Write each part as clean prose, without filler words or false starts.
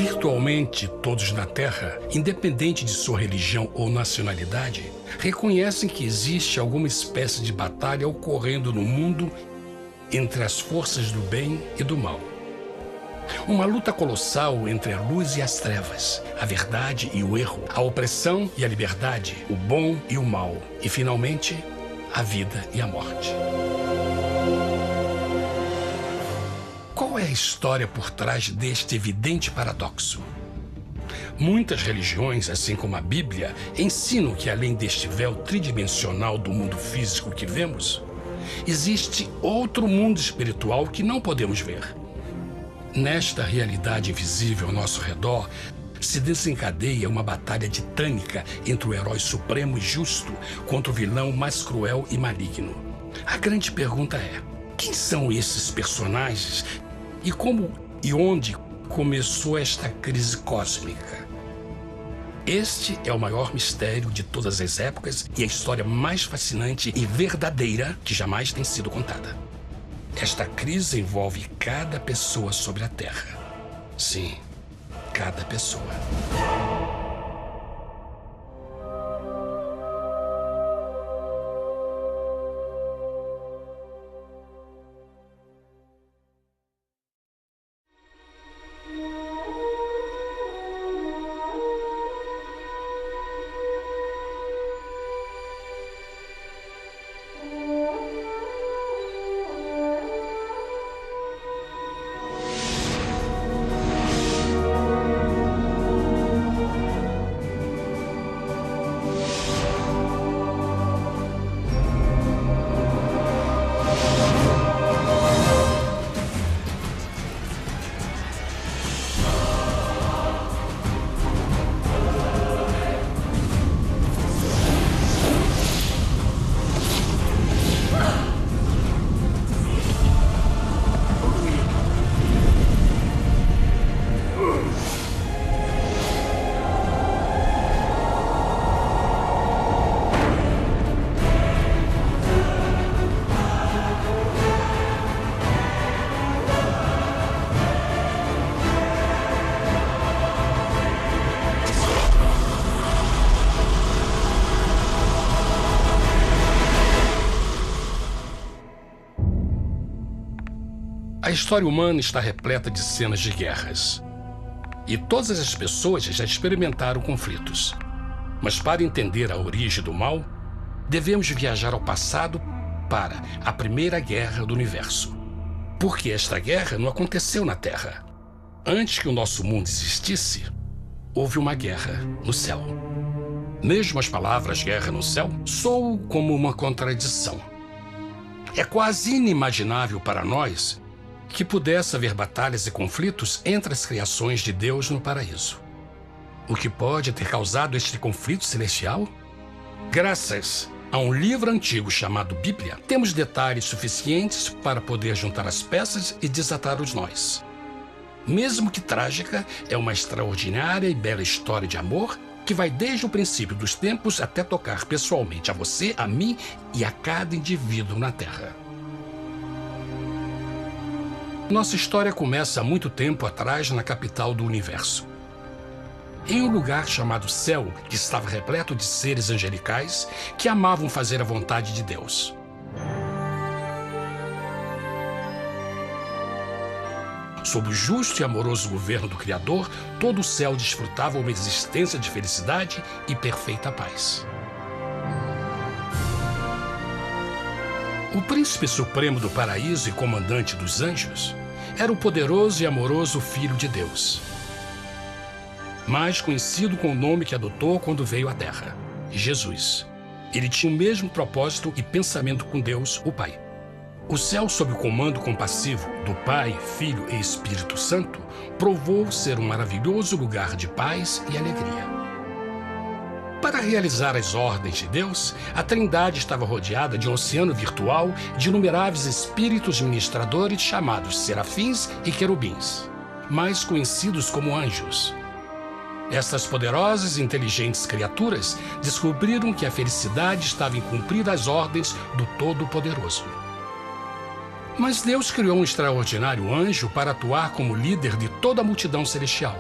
Virtualmente todos na Terra, independente de sua religião ou nacionalidade, reconhecem que existe alguma espécie de batalha ocorrendo no mundo entre as forças do bem e do mal. Uma luta colossal entre a luz e as trevas, a verdade e o erro, a opressão e a liberdade, o bom e o mal, e finalmente, a vida e a morte. Qual é a história por trás deste evidente paradoxo? Muitas religiões, assim como a Bíblia, ensinam que além deste véu tridimensional do mundo físico que vemos, existe outro mundo espiritual que não podemos ver. Nesta realidade invisível ao nosso redor, se desencadeia uma batalha titânica entre o herói supremo e justo contra o vilão mais cruel e maligno. A grande pergunta é: quem são esses personagens e como e onde começou esta crise cósmica? Este é o maior mistério de todas as épocas e a história mais fascinante e verdadeira que jamais tem sido contada. Esta crise envolve cada pessoa sobre a Terra. Sim, cada pessoa. A história humana está repleta de cenas de guerras. E todas as pessoas já experimentaram conflitos. Mas para entender a origem do mal, devemos viajar ao passado para a Primeira Guerra do Universo. Porque esta guerra não aconteceu na Terra. Antes que o nosso mundo existisse, houve uma guerra no céu. Mesmo as palavras guerra no céu soam como uma contradição. É quase inimaginável para nós que pudesse haver batalhas e conflitos entre as criações de Deus no paraíso. O que pode ter causado este conflito celestial? Graças a um livro antigo chamado Bíblia, temos detalhes suficientes para poder juntar as peças e desatar os nós. Mesmo que trágica, é uma extraordinária e bela história de amor que vai desde o princípio dos tempos até tocar pessoalmente a você, a mim e a cada indivíduo na Terra. Nossa história começa há muito tempo atrás na capital do universo. Em um lugar chamado Céu, que estava repleto de seres angelicais que amavam fazer a vontade de Deus. Sob o justo e amoroso governo do Criador, todo o céu desfrutava uma existência de felicidade e perfeita paz. O príncipe supremo do paraíso e comandante dos anjos era o poderoso e amoroso Filho de Deus, mais conhecido com o nome que adotou quando veio à Terra, Jesus. Ele tinha o mesmo propósito e pensamento com Deus, o Pai. O céu, sob o comando compassivo do Pai, Filho e Espírito Santo, provou ser um maravilhoso lugar de paz e alegria. Para realizar as ordens de Deus, a Trindade estava rodeada de um oceano virtual de inumeráveis espíritos ministradores chamados serafins e querubins, mais conhecidos como anjos. Estas poderosas e inteligentes criaturas descobriram que a felicidade estava em cumprir as ordens do Todo-Poderoso. Mas Deus criou um extraordinário anjo para atuar como líder de toda a multidão celestial.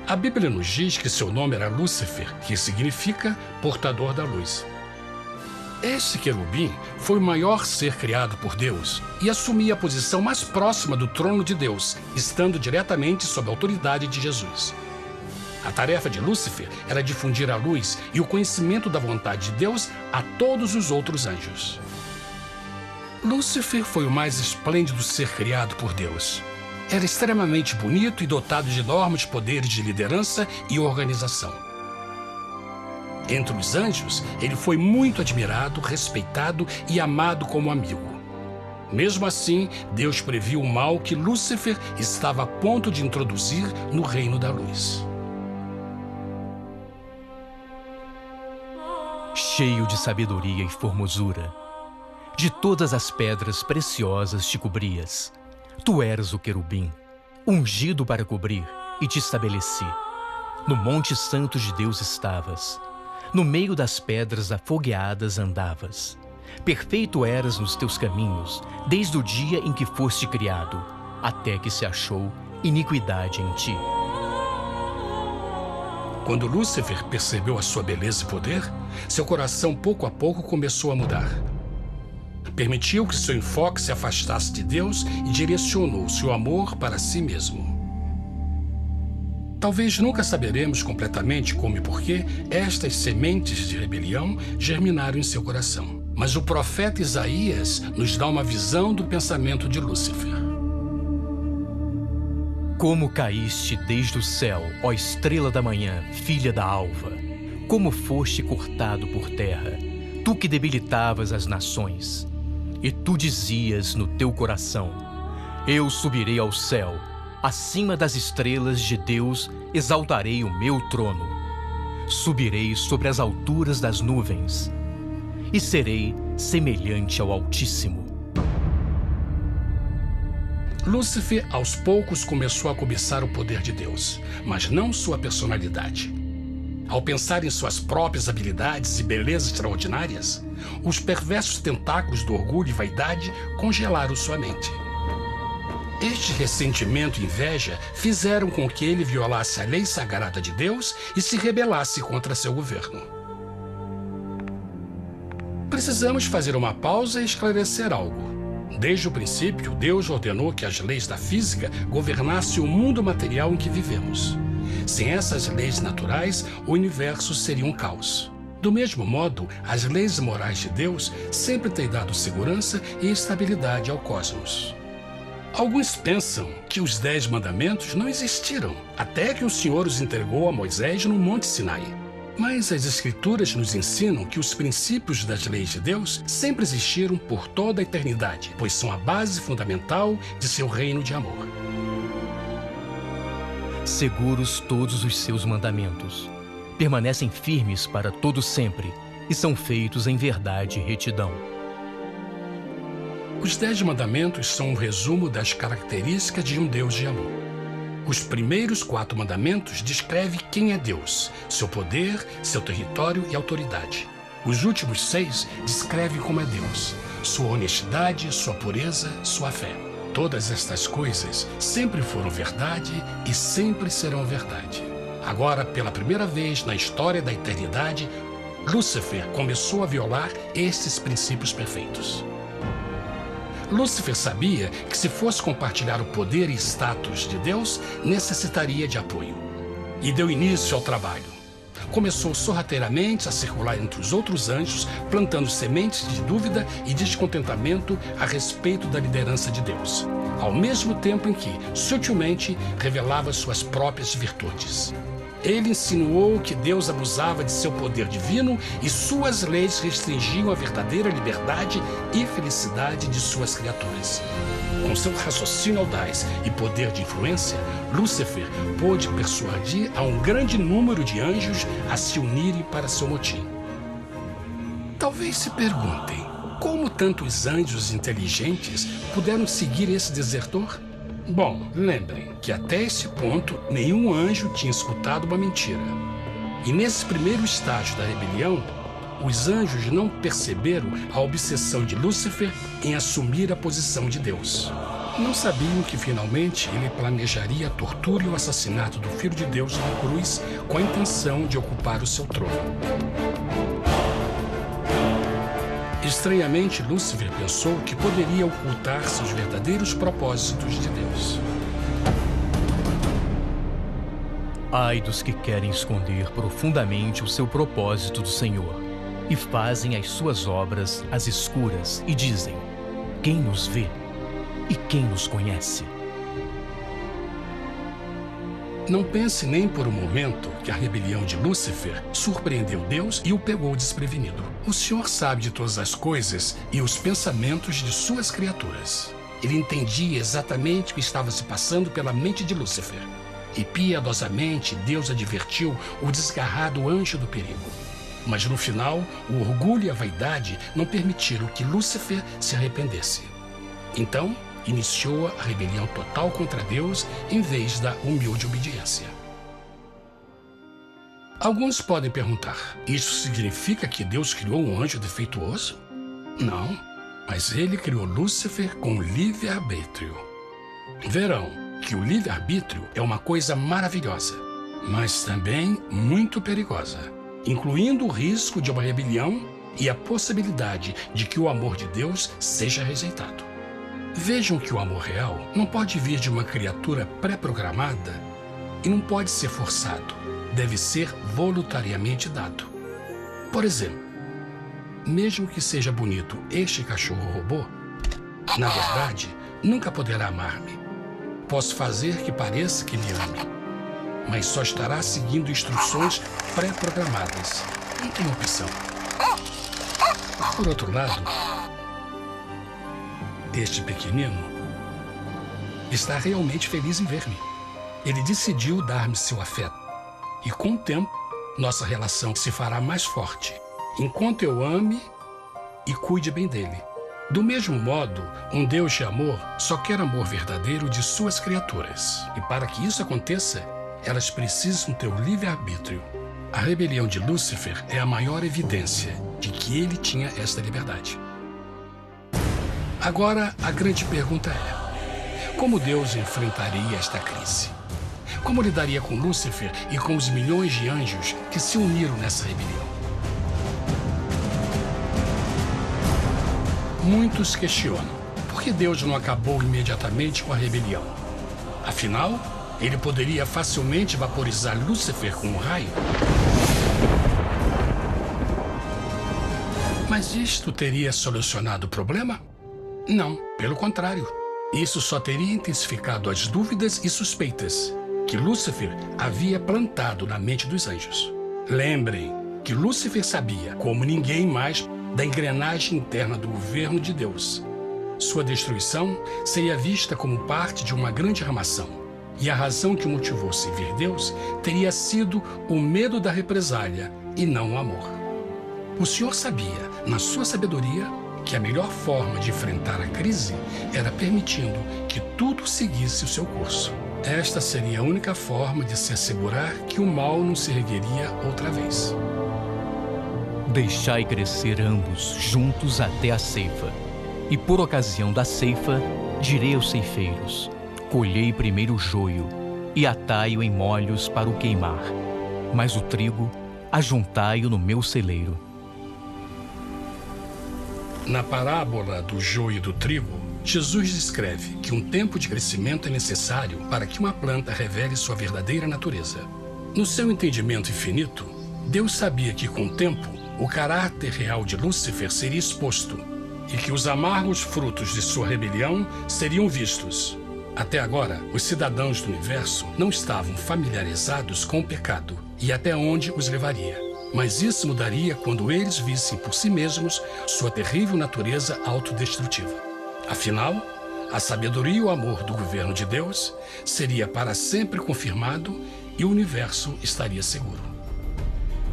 A Bíblia nos diz que seu nome era Lúcifer, que significa portador da luz. Este querubim foi o maior ser criado por Deus e assumia a posição mais próxima do trono de Deus, estando diretamente sob a autoridade de Jesus. A tarefa de Lúcifer era difundir a luz e o conhecimento da vontade de Deus a todos os outros anjos. Lúcifer foi o mais esplêndido ser criado por Deus. Era extremamente bonito e dotado de enormes poderes de liderança e organização. Entre os anjos, ele foi muito admirado, respeitado e amado como amigo. Mesmo assim, Deus previu o mal que Lúcifer estava a ponto de introduzir no reino da luz. Cheio de sabedoria e formosura, de todas as pedras preciosas te cobrias. Tu eras o querubim, ungido para cobrir, e te estabeleci. No monte santo de Deus estavas. No meio das pedras afogueadas andavas. Perfeito eras nos teus caminhos, desde o dia em que foste criado, até que se achou iniquidade em ti. Quando Lúcifer percebeu a sua beleza e poder, seu coração pouco a pouco começou a mudar. Permitiu que seu enfoque se afastasse de Deus e direcionou seu amor para si mesmo. Talvez nunca saberemos completamente como e por que estas sementes de rebelião germinaram em seu coração. Mas o profeta Isaías nos dá uma visão do pensamento de Lúcifer. Como caíste desde o céu, ó estrela da manhã, filha da alva! Como foste cortado por terra, tu que debilitavas as nações! E tu dizias no teu coração: eu subirei ao céu, acima das estrelas de Deus exaltarei o meu trono. Subirei sobre as alturas das nuvens e serei semelhante ao Altíssimo. Lúcifer, aos poucos, começou a cobiçar o poder de Deus, mas não sua personalidade. Ao pensar em suas próprias habilidades e belezas extraordinárias, os perversos tentáculos do orgulho e vaidade congelaram sua mente. Este ressentimento e inveja fizeram com que ele violasse a lei sagrada de Deus e se rebelasse contra seu governo. Precisamos fazer uma pausa e esclarecer algo. Desde o princípio, Deus ordenou que as leis da física governassem o mundo material em que vivemos. Sem essas leis naturais, o universo seria um caos. Do mesmo modo, as leis morais de Deus sempre têm dado segurança e estabilidade ao cosmos. Alguns pensam que os 10 mandamentos não existiram, até que o Senhor os entregou a Moisés no Monte Sinai. Mas as Escrituras nos ensinam que os princípios das leis de Deus sempre existiram por toda a eternidade, pois são a base fundamental de seu reino de amor. Seguros todos os seus mandamentos, permanecem firmes para todo sempre e são feitos em verdade e retidão. Os 10 mandamentos são um resumo das características de um Deus de amor. Os primeiros 4 mandamentos descrevem quem é Deus, seu poder, seu território e autoridade. Os últimos 6 descrevem como é Deus, sua honestidade, sua pureza, sua fé. Todas estas coisas sempre foram verdade e sempre serão verdade. Agora, pela primeira vez na história da eternidade, Lúcifer começou a violar estes princípios perfeitos. Lúcifer sabia que, se fosse compartilhar o poder e status de Deus, necessitaria de apoio. E deu início ao trabalho. Começou sorrateiramente a circular entre os outros anjos, plantando sementes de dúvida e descontentamento a respeito da liderança de Deus, ao mesmo tempo em que, sutilmente, revelava suas próprias virtudes. Ele insinuou que Deus abusava de seu poder divino e suas leis restringiam a verdadeira liberdade e felicidade de suas criaturas. Com seu raciocínio audaz e poder de influência, Lúcifer pôde persuadir a um grande número de anjos a se unirem para seu motim. Talvez se perguntem, como tantos anjos inteligentes puderam seguir esse desertor? Bom, lembrem que até esse ponto nenhum anjo tinha escutado uma mentira. E nesse primeiro estágio da rebelião, os anjos não perceberam a obsessão de Lúcifer em assumir a posição de Deus. Não sabiam que finalmente ele planejaria a tortura e o assassinato do Filho de Deus na cruz com a intenção de ocupar o seu trono. Estranhamente, Lúcifer pensou que poderia ocultar seus verdadeiros propósitos de Deus. Ai dos que querem esconder profundamente o seu propósito do Senhor e fazem as suas obras às escuras e dizem: quem nos vê e quem nos conhece? Não pense nem por um momento que a rebelião de Lúcifer surpreendeu Deus e o pegou desprevenido. O Senhor sabe de todas as coisas e os pensamentos de suas criaturas. Ele entendia exatamente o que estava se passando pela mente de Lúcifer. E piedosamente Deus advertiu o desgarrado anjo do perigo. Mas no final, o orgulho e a vaidade não permitiram que Lúcifer se arrependesse. Então, iniciou a rebelião total contra Deus em vez da humilde obediência. Alguns podem perguntar: isso significa que Deus criou um anjo defeituoso? Não, mas ele criou Lúcifer com livre-arbítrio. Verão que o livre-arbítrio é uma coisa maravilhosa, mas também muito perigosa, incluindo o risco de uma rebelião e a possibilidade de que o amor de Deus seja rejeitado. Vejam que o amor real não pode vir de uma criatura pré-programada e não pode ser forçado, deve ser voluntariamente dado. Por exemplo, mesmo que seja bonito este cachorro robô, na verdade, nunca poderá amar-me. Posso fazer que pareça que me ame, mas só estará seguindo instruções pré-programadas. Não tem opção. Por outro lado, este pequenino está realmente feliz em ver-me. Ele decidiu dar-me seu afeto. E com o tempo, nossa relação se fará mais forte, enquanto eu ame e cuide bem dele. Do mesmo modo, um Deus de amor só quer amor verdadeiro de suas criaturas. E para que isso aconteça, elas precisam ter o livre-arbítrio. A rebelião de Lúcifer é a maior evidência de que ele tinha esta liberdade. Agora, a grande pergunta é: como Deus enfrentaria esta crise? Como lidaria com Lúcifer e com os milhões de anjos que se uniram nessa rebelião? Muitos questionam: por que Deus não acabou imediatamente com a rebelião? Afinal, ele poderia facilmente vaporizar Lúcifer com um raio. Mas isto teria solucionado o problema? Não, pelo contrário. Isso só teria intensificado as dúvidas e suspeitas que Lúcifer havia plantado na mente dos anjos. Lembrem que Lúcifer sabia, como ninguém mais, da engrenagem interna do governo de Deus. Sua destruição seria vista como parte de uma grande armação, e a razão que motivou servir Deus teria sido o medo da represália e não o amor. O Senhor sabia, na sua sabedoria, que a melhor forma de enfrentar a crise era permitindo que tudo seguisse o seu curso. Esta seria a única forma de se assegurar que o mal não se ergueria outra vez. Deixai crescer ambos juntos até a ceifa. E por ocasião da ceifa, direi aos ceifeiros: colhei primeiro o joio e atai-o em molhos para o queimar, mas o trigo ajuntai-o no meu celeiro. Na parábola do joio e do trigo, Jesus descreve que um tempo de crescimento é necessário para que uma planta revele sua verdadeira natureza. No seu entendimento infinito, Deus sabia que com o tempo, o caráter real de Lúcifer seria exposto e que os amargos frutos de sua rebelião seriam vistos. Até agora, os cidadãos do universo não estavam familiarizados com o pecado e até onde os levaria. Mas isso mudaria quando eles vissem por si mesmos sua terrível natureza autodestrutiva. Afinal, a sabedoria e o amor do governo de Deus seria para sempre confirmado e o universo estaria seguro.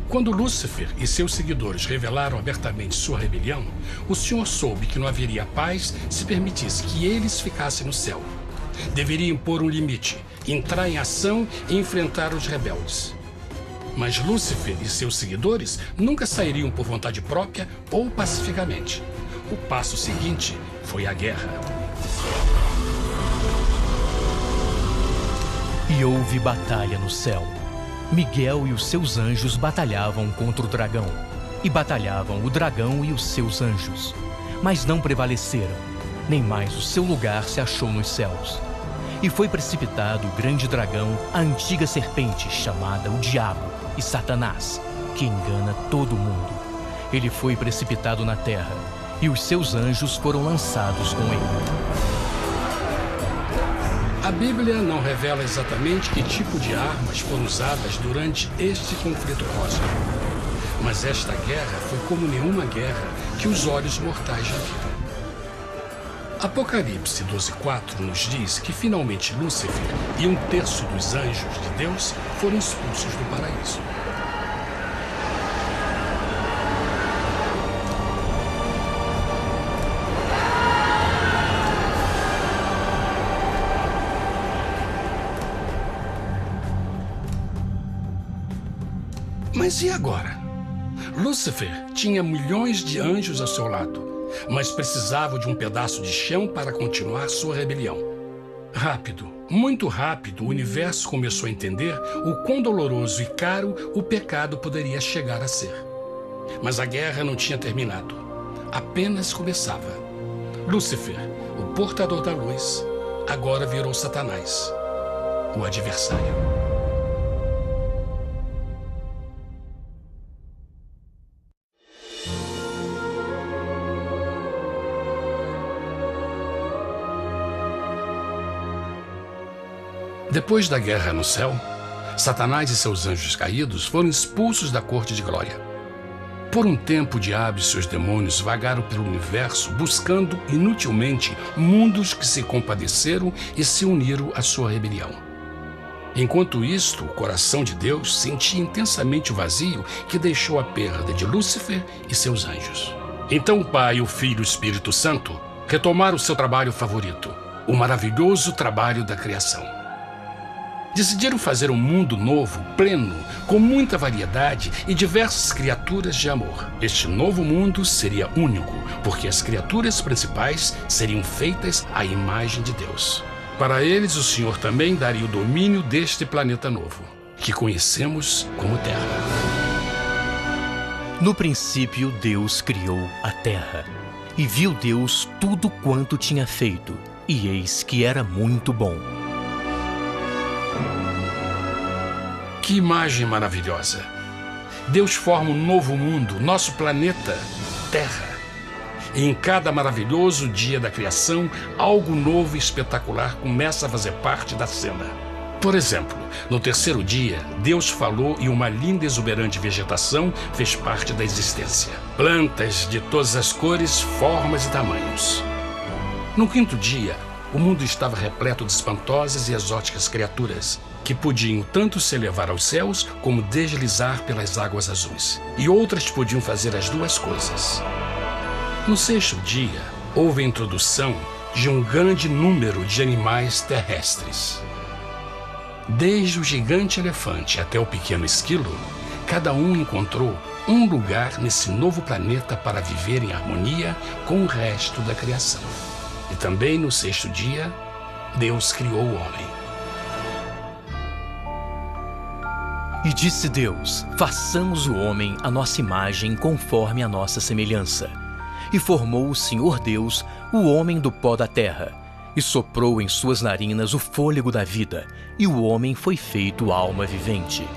Quando Lúcifer e seus seguidores revelaram abertamente sua rebelião, o Senhor soube que não haveria paz se permitisse que eles ficassem no céu. Deveria impor um limite, entrar em ação e enfrentar os rebeldes. Mas Lúcifer e seus seguidores nunca sairiam por vontade própria ou pacificamente. O passo seguinte foi a guerra. E houve batalha no céu. Miguel e os seus anjos batalhavam contra o dragão. E batalhavam o dragão e os seus anjos. Mas não prevaleceram, nem mais o seu lugar se achou nos céus. E foi precipitado o grande dragão, a antiga serpente, chamada o Diabo e Satanás, que engana todo mundo. Ele foi precipitado na terra, e os seus anjos foram lançados com ele. A Bíblia não revela exatamente que tipo de armas foram usadas durante este conflito cósmico. Mas esta guerra foi como nenhuma guerra que os olhos mortais já viram. Apocalipse 12:4 nos diz que finalmente Lúcifer e 1/3 dos anjos de Deus foram expulsos do paraíso. Mas e agora? Lúcifer tinha milhões de anjos ao seu lado, mas precisava de um pedaço de chão para continuar sua rebelião. Rápido, muito rápido, o universo começou a entender o quão doloroso e caro o pecado poderia chegar a ser. Mas a guerra não tinha terminado, apenas começava. Lúcifer, o portador da luz, agora virou Satanás, o adversário. Depois da guerra no céu, Satanás e seus anjos caídos foram expulsos da corte de glória. Por um tempo, o diabo e seus demônios vagaram pelo universo buscando inutilmente mundos que se compadeceram e se uniram à sua rebelião. Enquanto isto, o coração de Deus sentia intensamente o vazio que deixou a perda de Lúcifer e seus anjos. Então o Pai, o Filho e o Espírito Santo retomaram o seu trabalho favorito, o maravilhoso trabalho da criação. Decidiram fazer um mundo novo, pleno, com muita variedade e diversas criaturas de amor. Este novo mundo seria único, porque as criaturas principais seriam feitas à imagem de Deus. Para eles, o Senhor também daria o domínio deste planeta novo, que conhecemos como Terra. No princípio, Deus criou a terra. E viu Deus tudo quanto tinha feito, e eis que era muito bom. Que imagem maravilhosa! Deus forma um novo mundo, nosso planeta, Terra. E em cada maravilhoso dia da criação, algo novo e espetacular começa a fazer parte da cena. Por exemplo, no terceiro dia, Deus falou e uma linda e exuberante vegetação fez parte da existência. Plantas de todas as cores, formas e tamanhos. No quinto dia, o mundo estava repleto de espantosas e exóticas criaturas, que podiam tanto se elevar aos céus como deslizar pelas águas azuis. E outras podiam fazer as duas coisas. No sexto dia, houve a introdução de um grande número de animais terrestres. Desde o gigante elefante até o pequeno esquilo, cada um encontrou um lugar nesse novo planeta para viver em harmonia com o resto da criação. E também no sexto dia, Deus criou o homem. E disse Deus: façamos o homem à nossa imagem conforme a nossa semelhança. E formou o Senhor Deus o homem do pó da terra, e soprou em suas narinas o fôlego da vida, e o homem foi feito alma vivente.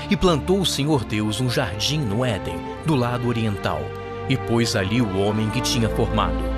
E plantou o Senhor Deus um jardim no Éden, do lado oriental, e pôs ali o homem que tinha formado.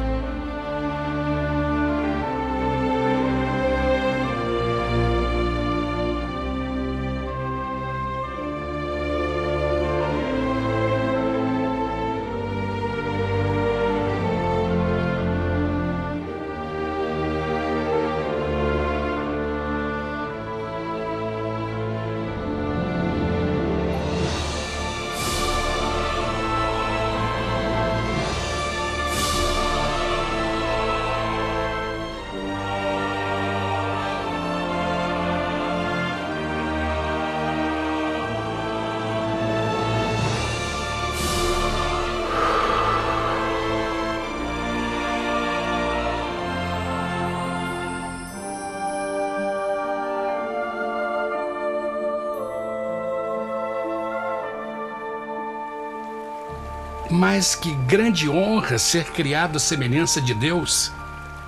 Mas que grande honra ser criado à semelhança de Deus,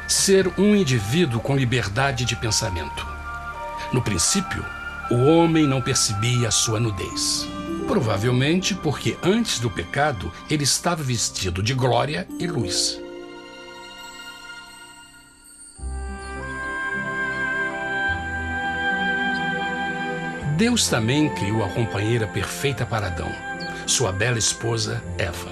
ser um indivíduo com liberdade de pensamento. No princípio, o homem não percebia a sua nudez. Provavelmente porque antes do pecado ele estava vestido de glória e luz. Deus também criou a companheira perfeita para Adão, sua bela esposa Eva.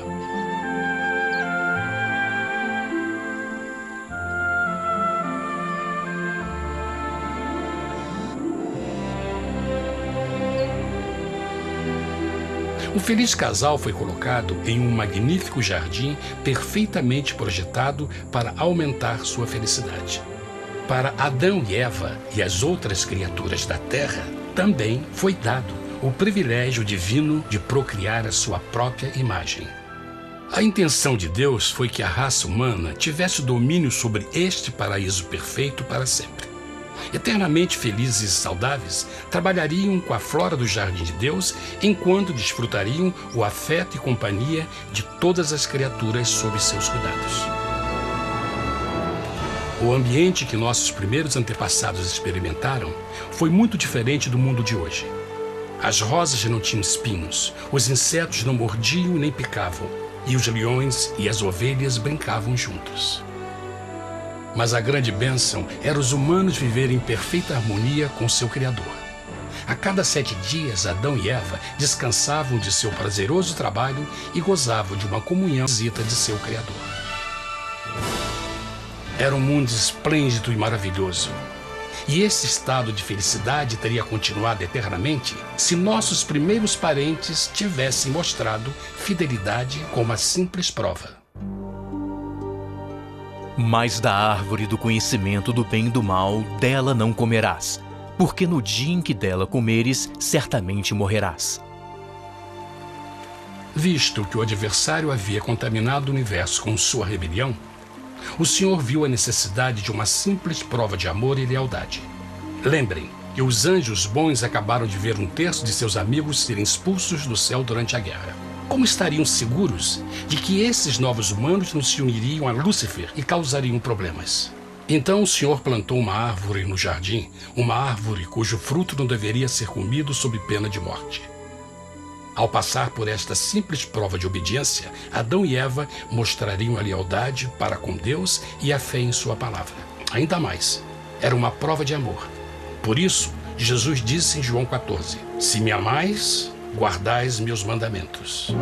O feliz casal foi colocado em um magnífico jardim perfeitamente projetado para aumentar sua felicidade. Para Adão e Eva e as outras criaturas da terra, também foi dado o privilégio divino de procriar a sua própria imagem. A intenção de Deus foi que a raça humana tivesse domínio sobre este paraíso perfeito para sempre. Eternamente felizes e saudáveis, trabalhariam com a flora do jardim de Deus enquanto desfrutariam o afeto e companhia de todas as criaturas sob seus cuidados. O ambiente que nossos primeiros antepassados experimentaram foi muito diferente do mundo de hoje. As rosas não tinham espinhos, os insetos não mordiam nem picavam, e os leões e as ovelhas brincavam juntos. Mas a grande bênção era os humanos viverem em perfeita harmonia com seu Criador. A cada 7 dias, Adão e Eva descansavam de seu prazeroso trabalho e gozavam de uma comunhão visita de seu Criador. Era um mundo esplêndido e maravilhoso. E esse estado de felicidade teria continuado eternamente se nossos primeiros parentes tivessem mostrado fidelidade com uma simples prova. Mas da árvore do conhecimento do bem e do mal, dela não comerás, porque no dia em que dela comeres, certamente morrerás. Visto que o adversário havia contaminado o universo com sua rebelião, o Senhor viu a necessidade de uma simples prova de amor e lealdade. Lembrem que os anjos bons acabaram de ver 1/3 de seus amigos serem expulsos do céu durante a guerra. Como estariam seguros de que esses novos humanos não se uniriam a Lúcifer e causariam problemas? Então o Senhor plantou uma árvore no jardim, uma árvore cujo fruto não deveria ser comido sob pena de morte. Ao passar por esta simples prova de obediência, Adão e Eva mostrariam a lealdade para com Deus e a fé em sua palavra. Ainda mais, era uma prova de amor. Por isso, Jesus disse em João 14, se me amais, guardais meus mandamentos.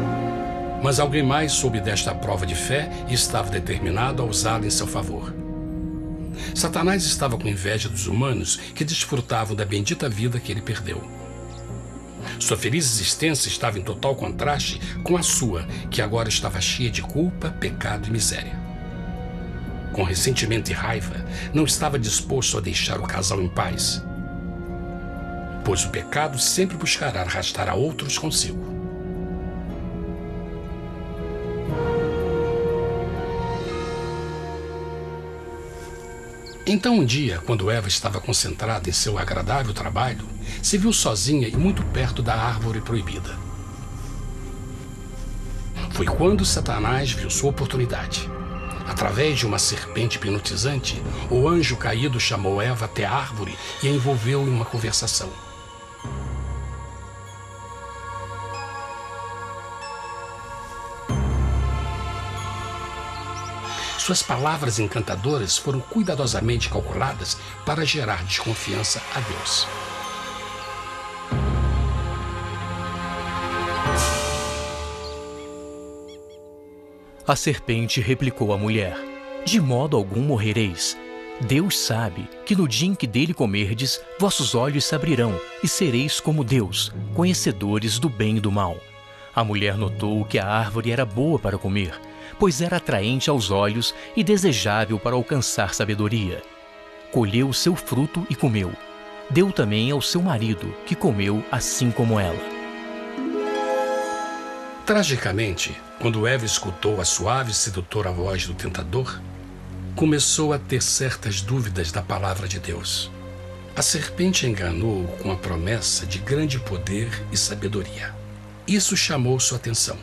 Mas alguém mais soube desta prova de fé e estava determinado a usá-la em seu favor. Satanás estava com inveja dos humanos que desfrutavam da bendita vida que ele perdeu. Sua feliz existência estava em total contraste com a sua, que agora estava cheia de culpa, pecado e miséria. Com ressentimento e raiva, não estava disposto a deixar o casal em paz, pois o pecado sempre buscará arrastar a outros consigo. Então um dia, quando Eva estava concentrada em seu agradável trabalho, se viu sozinha e muito perto da árvore proibida. Foi quando Satanás viu sua oportunidade. Através de uma serpente hipnotizante, o anjo caído chamou Eva até a árvore e a envolveu em uma conversação. Suas palavras encantadoras foram cuidadosamente calculadas para gerar desconfiança a Deus. A serpente replicou à mulher, de modo algum morrereis. Deus sabe que no dia em que dele comerdes, vossos olhos se abrirão e sereis como Deus, conhecedores do bem e do mal. A mulher notou que a árvore era boa para comer, pois era atraente aos olhos e desejável para alcançar sabedoria. Colheu o seu fruto e comeu. Deu também ao seu marido, que comeu assim como ela. Tragicamente, quando Eva escutou a suave e sedutora voz do tentador, começou a ter certas dúvidas da palavra de Deus. A serpente enganou-o com a promessa de grande poder e sabedoria. Isso chamou sua atenção.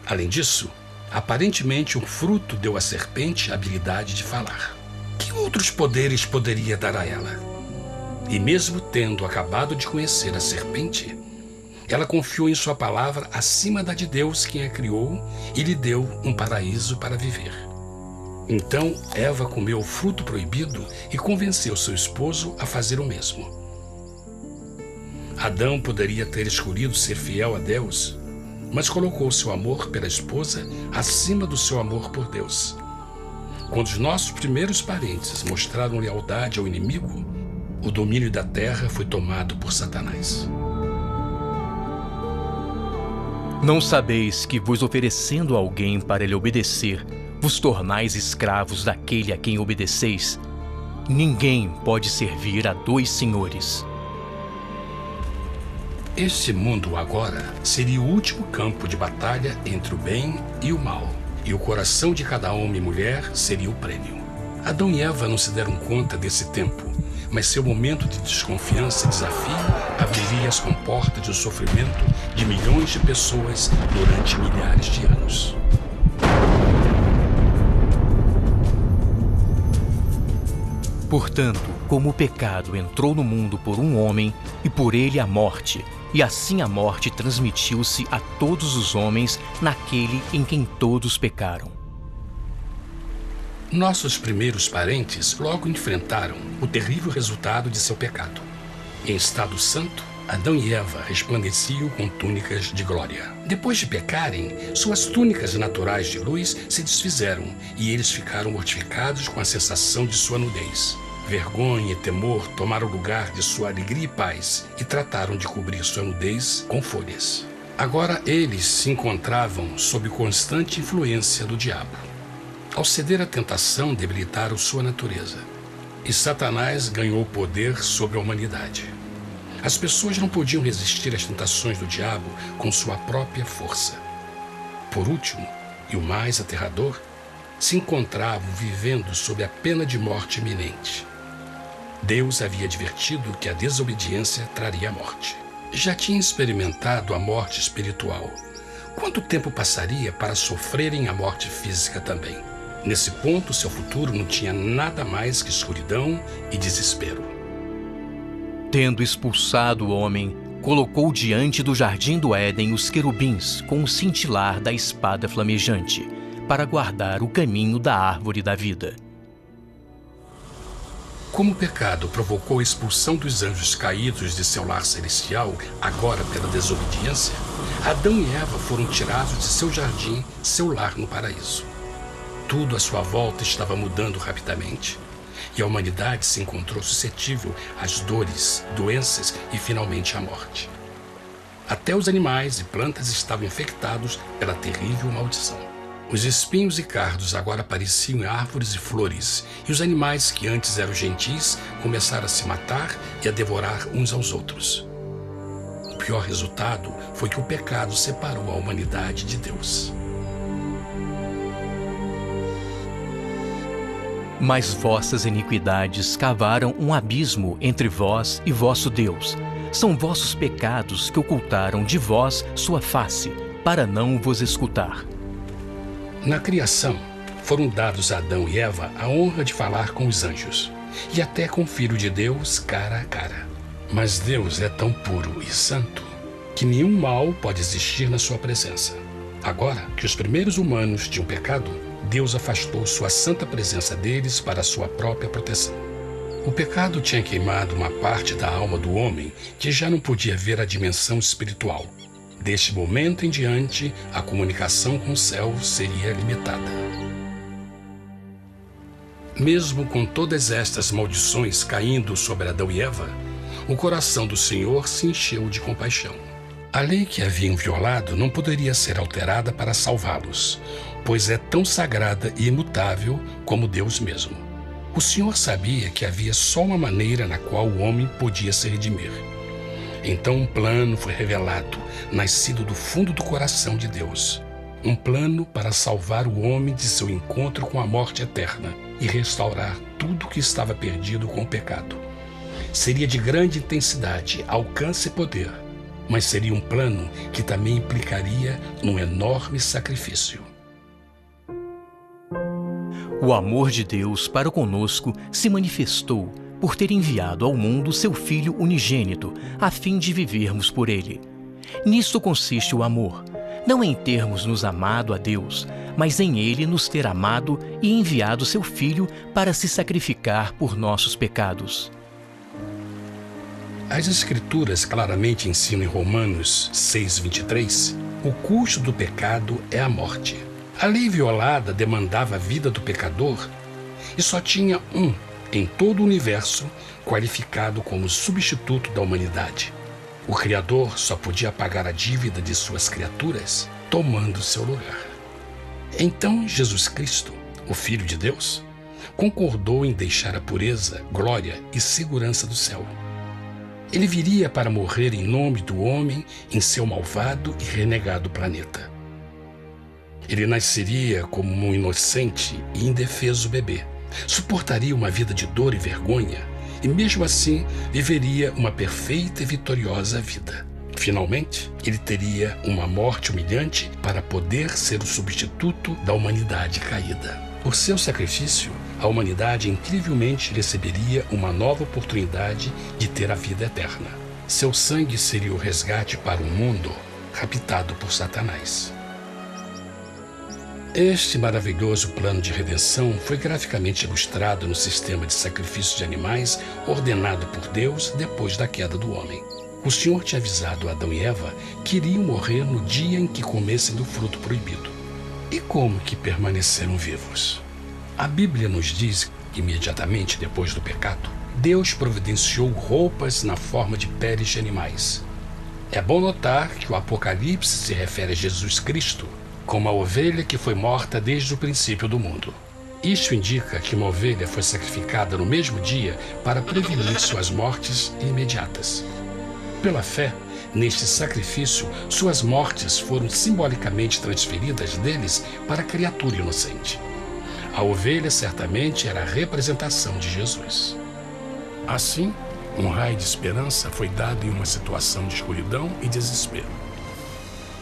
Além disso, Aparentemente, o fruto deu à serpente a habilidade de falar. Que outros poderes poderia dar a ela? E mesmo tendo acabado de conhecer a serpente, ela confiou em sua palavra acima da de Deus, quem a criou, e lhe deu um paraíso para viver. Então, Eva comeu o fruto proibido e convenceu seu esposo a fazer o mesmo. Adão poderia ter escolhido ser fiel a Deus, mas colocou seu amor pela esposa acima do seu amor por Deus. Quando os nossos primeiros parentes mostraram lealdade ao inimigo, o domínio da terra foi tomado por Satanás. Não sabeis que, vos oferecendo a alguém para lhe obedecer, vos tornais escravos daquele a quem obedeceis? Ninguém pode servir a dois senhores. Este mundo agora seria o último campo de batalha entre o bem e o mal, e o coração de cada homem e mulher seria o prêmio. Adão e Eva não se deram conta desse tempo, mas seu momento de desconfiança e desafio abriria as comportas do sofrimento de milhões de pessoas durante milhares de anos. Portanto, como o pecado entrou no mundo por um homem, e por ele a morte, e assim a morte transmitiu-se a todos os homens naquele em quem todos pecaram. Nossos primeiros parentes logo enfrentaram o terrível resultado de seu pecado. Em estado santo, Adão e Eva resplandeciam com túnicas de glória. Depois de pecarem, suas túnicas naturais de luz se desfizeram e eles ficaram mortificados com a sensação de sua nudez. Vergonha e temor tomaram o lugar de sua alegria e paz e trataram de cobrir sua nudez com folhas. Agora eles se encontravam sob constante influência do diabo. Ao ceder à tentação, debilitaram sua natureza. E Satanás ganhou poder sobre a humanidade. As pessoas não podiam resistir às tentações do diabo com sua própria força. Por último, e o mais aterrador, se encontravam vivendo sob a pena de morte iminente. Deus havia advertido que a desobediência traria a morte. Já tinha experimentado a morte espiritual. Quanto tempo passaria para sofrerem a morte física também? Nesse ponto, seu futuro não tinha nada mais que escuridão e desespero. Tendo expulsado o homem, colocou diante do jardim do Éden os querubins com o cintilar da espada flamejante, para guardar o caminho da árvore da vida. Como o pecado provocou a expulsão dos anjos caídos de seu lar celestial, agora pela desobediência, Adão e Eva foram tirados de seu jardim, seu lar no paraíso. Tudo à sua volta estava mudando rapidamente, e a humanidade se encontrou suscetível às dores, doenças e finalmente à morte. Até os animais e plantas estavam infectados pela terrível maldição. Os espinhos e cardos agora pareciam árvores e flores, e os animais que antes eram gentis começaram a se matar e a devorar uns aos outros. O pior resultado foi que o pecado separou a humanidade de Deus. Mas vossas iniquidades cavaram um abismo entre vós e vosso Deus. São vossos pecados que ocultaram de vós sua face, para não vos escutar. Na criação, foram dados a Adão e Eva a honra de falar com os anjos, e até com o Filho de Deus cara a cara. Mas Deus é tão puro e santo que nenhum mal pode existir na sua presença. Agora que os primeiros humanos tinham pecado, Deus afastou sua santa presença deles para a sua própria proteção. O pecado tinha queimado uma parte da alma do homem que já não podia ver a dimensão espiritual. Deste momento em diante, a comunicação com o céu seria limitada. Mesmo com todas estas maldições caindo sobre Adão e Eva, o coração do Senhor se encheu de compaixão. A lei que haviam violado não poderia ser alterada para salvá-los, pois é tão sagrada e imutável como Deus mesmo. O Senhor sabia que havia só uma maneira na qual o homem podia se redimir. Então um plano foi revelado, nascido do fundo do coração de Deus. Um plano para salvar o homem de seu encontro com a morte eterna e restaurar tudo que estava perdido com o pecado. Seria de grande intensidade, alcance e poder, mas seria um plano que também implicaria num enorme sacrifício. O amor de Deus para conosco se manifestou por ter enviado ao mundo seu Filho unigênito, a fim de vivermos por ele. Nisto consiste o amor, não em termos nos amado a Deus, mas em ele nos ter amado e enviado seu Filho para se sacrificar por nossos pecados. As Escrituras claramente ensinam em Romanos 6,23, o custo do pecado é a morte. A lei violada demandava a vida do pecador e só tinha um em todo o universo qualificado como substituto da humanidade. O Criador só podia pagar a dívida de suas criaturas tomando seu lugar. Então Jesus Cristo, o Filho de Deus, concordou em deixar a pureza, glória e segurança do céu. Ele viria para morrer em nome do homem em seu malvado e renegado planeta. Ele nasceria como um inocente e indefeso bebê, suportaria uma vida de dor e vergonha e, mesmo assim, viveria uma perfeita e vitoriosa vida. Finalmente, ele teria uma morte humilhante para poder ser o substituto da humanidade caída. Por seu sacrifício, a humanidade incrivelmente receberia uma nova oportunidade de ter a vida eterna. Seu sangue seria o resgate para um mundo raptado por Satanás. Este maravilhoso plano de redenção foi graficamente ilustrado no sistema de sacrifício de animais ordenado por Deus depois da queda do homem. O Senhor tinha avisado Adão e Eva que iriam morrer no dia em que comessem do fruto proibido. E como que permaneceram vivos? A Bíblia nos diz que imediatamente depois do pecado, Deus providenciou roupas na forma de peles de animais. É bom notar que o Apocalipse se refere a Jesus Cristo como a ovelha que foi morta desde o princípio do mundo. Isto indica que uma ovelha foi sacrificada no mesmo dia para prevenir suas mortes imediatas. Pela fé, neste sacrifício, suas mortes foram simbolicamente transferidas deles para a criatura inocente. A ovelha certamente era a representação de Jesus. Assim, um raio de esperança foi dado em uma situação de escuridão e desespero.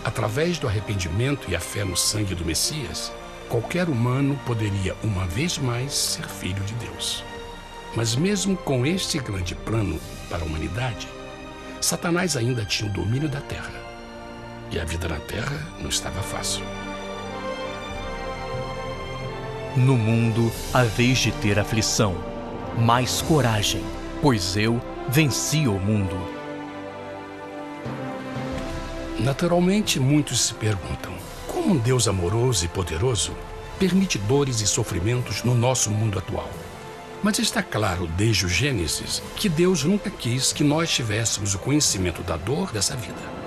Através do arrependimento e a fé no sangue do Messias, qualquer humano poderia uma vez mais ser filho de Deus. Mas mesmo com este grande plano para a humanidade, Satanás ainda tinha o domínio da terra. E a vida na terra não estava fácil. No mundo haveis de ter aflição, mas coragem, pois eu venci o mundo. Naturalmente, muitos se perguntam, como um Deus amoroso e poderoso permite dores e sofrimentos no nosso mundo atual? Mas está claro desde o Gênesis que Deus nunca quis que nós tivéssemos o conhecimento da dor dessa vida.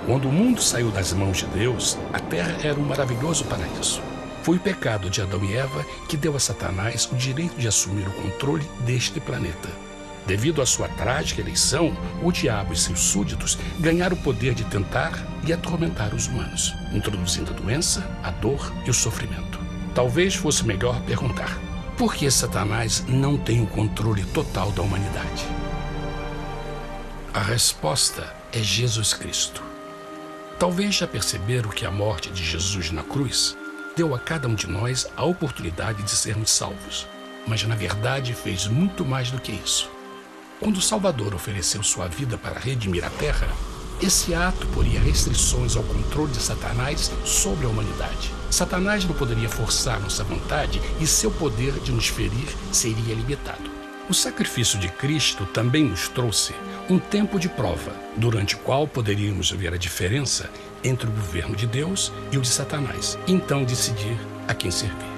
Quando o mundo saiu das mãos de Deus, a terra era um maravilhoso paraíso. Foi o pecado de Adão e Eva que deu a Satanás o direito de assumir o controle deste planeta. Devido à sua trágica eleição, o diabo e seus súditos ganharam o poder de tentar e atormentar os humanos, introduzindo a doença, a dor e o sofrimento. Talvez fosse melhor perguntar: por que Satanás não tem o controle total da humanidade? A resposta é Jesus Cristo. Talvez já perceberam que a morte de Jesus na cruz deu a cada um de nós a oportunidade de sermos salvos, mas na verdade fez muito mais do que isso. Quando o Salvador ofereceu sua vida para redimir a terra, esse ato poria restrições ao controle de Satanás sobre a humanidade. Satanás não poderia forçar nossa vontade e seu poder de nos ferir seria limitado. O sacrifício de Cristo também nos trouxe um tempo de prova, durante o qual poderíamos ver a diferença entre o governo de Deus e o de Satanás, e então decidir a quem servir.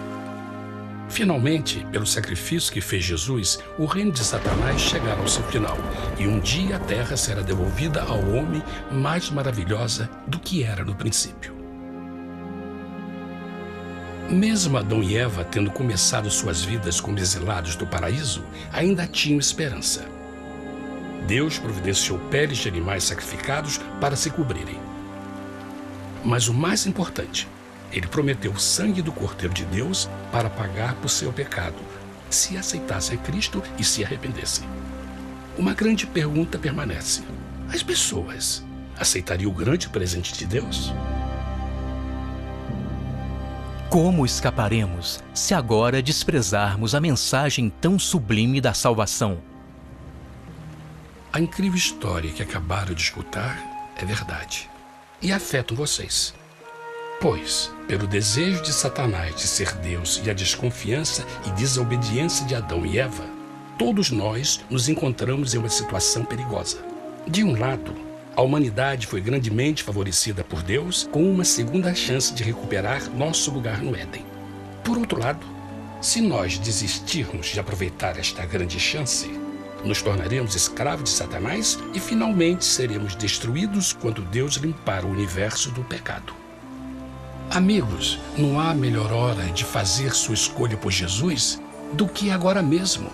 Finalmente, pelo sacrifício que fez Jesus, o reino de Satanás chegará ao seu final, e um dia a terra será devolvida ao homem mais maravilhosa do que era no princípio. Mesmo Adão e Eva tendo começado suas vidas como exilados do paraíso, ainda tinham esperança. Deus providenciou peles de animais sacrificados para se cobrirem. Mas o mais importante, Ele prometeu o sangue do Cordeiro de Deus para pagar por seu pecado, se aceitassem Cristo e se arrependessem. Uma grande pergunta permanece: as pessoas aceitariam o grande presente de Deus? Como escaparemos se agora desprezarmos a mensagem tão sublime da salvação? A incrível história que acabaram de escutar é verdade e afeta vocês. Pois, pelo desejo de Satanás de ser Deus e a desconfiança e desobediência de Adão e Eva, todos nós nos encontramos em uma situação perigosa. De um lado, a humanidade foi grandemente favorecida por Deus com uma segunda chance de recuperar nosso lugar no Éden. Por outro lado, se nós desistirmos de aproveitar esta grande chance, nos tornaremos escravos de Satanás e finalmente seremos destruídos quando Deus limpar o universo do pecado. Amigos, não há melhor hora de fazer sua escolha por Jesus do que agora mesmo.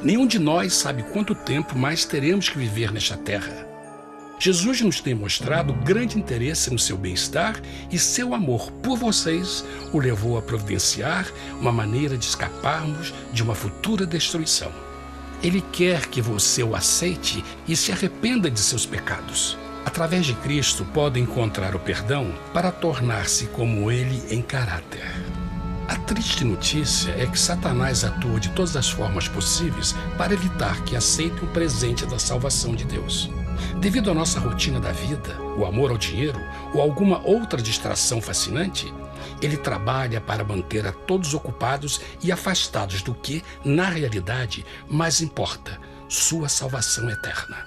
Nenhum de nós sabe quanto tempo mais teremos que viver nesta terra. Jesus nos tem mostrado grande interesse no seu bem-estar e seu amor por vocês o levou a providenciar uma maneira de escaparmos de uma futura destruição. Ele quer que você o aceite e se arrependa de seus pecados. Através de Cristo, pode encontrar o perdão para tornar-se como Ele em caráter. A triste notícia é que Satanás atua de todas as formas possíveis para evitar que aceite o presente da salvação de Deus. Devido à nossa rotina da vida, o amor ao dinheiro ou alguma outra distração fascinante, ele trabalha para manter a todos ocupados e afastados do que, na realidade, mais importa, sua salvação eterna.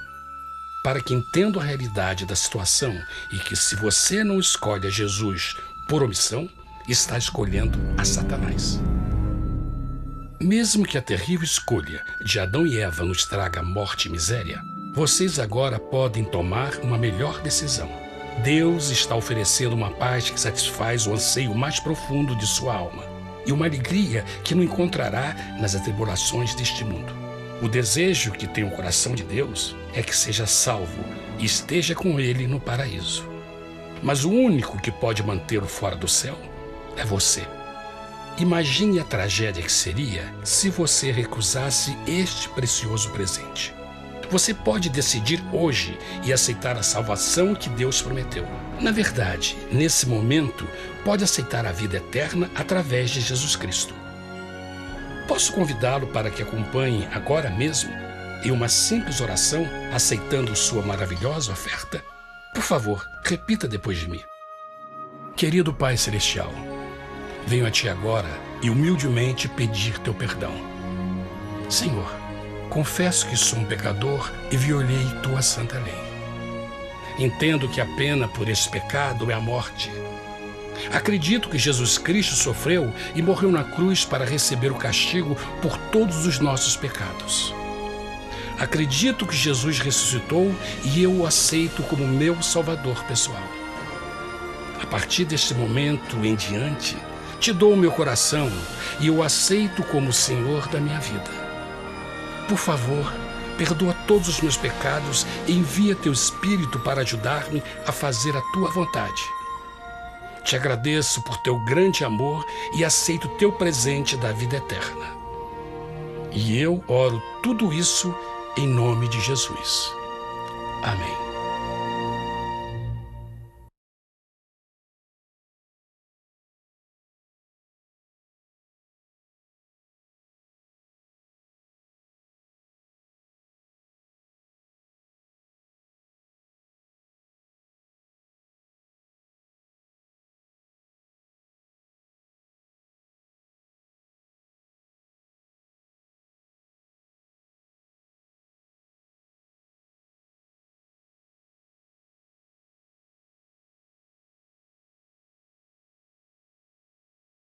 Para que entendam a realidade da situação e que se você não escolhe a Jesus por omissão, está escolhendo a Satanás. Mesmo que a terrível escolha de Adão e Eva nos traga morte e miséria, vocês agora podem tomar uma melhor decisão. Deus está oferecendo uma paz que satisfaz o anseio mais profundo de sua alma e uma alegria que não encontrará nas atribulações deste mundo. O desejo que tem o coração de Deus é que seja salvo e esteja com Ele no paraíso. Mas o único que pode mantê-lo fora do céu é você. Imagine a tragédia que seria se você recusasse este precioso presente. Você pode decidir hoje e aceitar a salvação que Deus prometeu. Na verdade, nesse momento, pode aceitar a vida eterna através de Jesus Cristo. Posso convidá-lo para que acompanhe agora mesmo em uma simples oração, aceitando sua maravilhosa oferta? Por favor, repita depois de mim. Querido Pai Celestial, venho a Ti agora e humildemente pedir Teu perdão. Senhor, confesso que sou um pecador e violei Tua santa lei. Entendo que a pena por esse pecado é a morte. Acredito que Jesus Cristo sofreu e morreu na cruz para receber o castigo por todos os nossos pecados. Acredito que Jesus ressuscitou e eu o aceito como meu Salvador pessoal. A partir deste momento em diante, Te dou o meu coração e eu o aceito como o Senhor da minha vida. Por favor, perdoa todos os meus pecados e envia Teu Espírito para ajudar-me a fazer a Tua vontade. Te agradeço por Teu grande amor e aceito Teu presente da vida eterna. E eu oro tudo isso em nome de Jesus. Amém.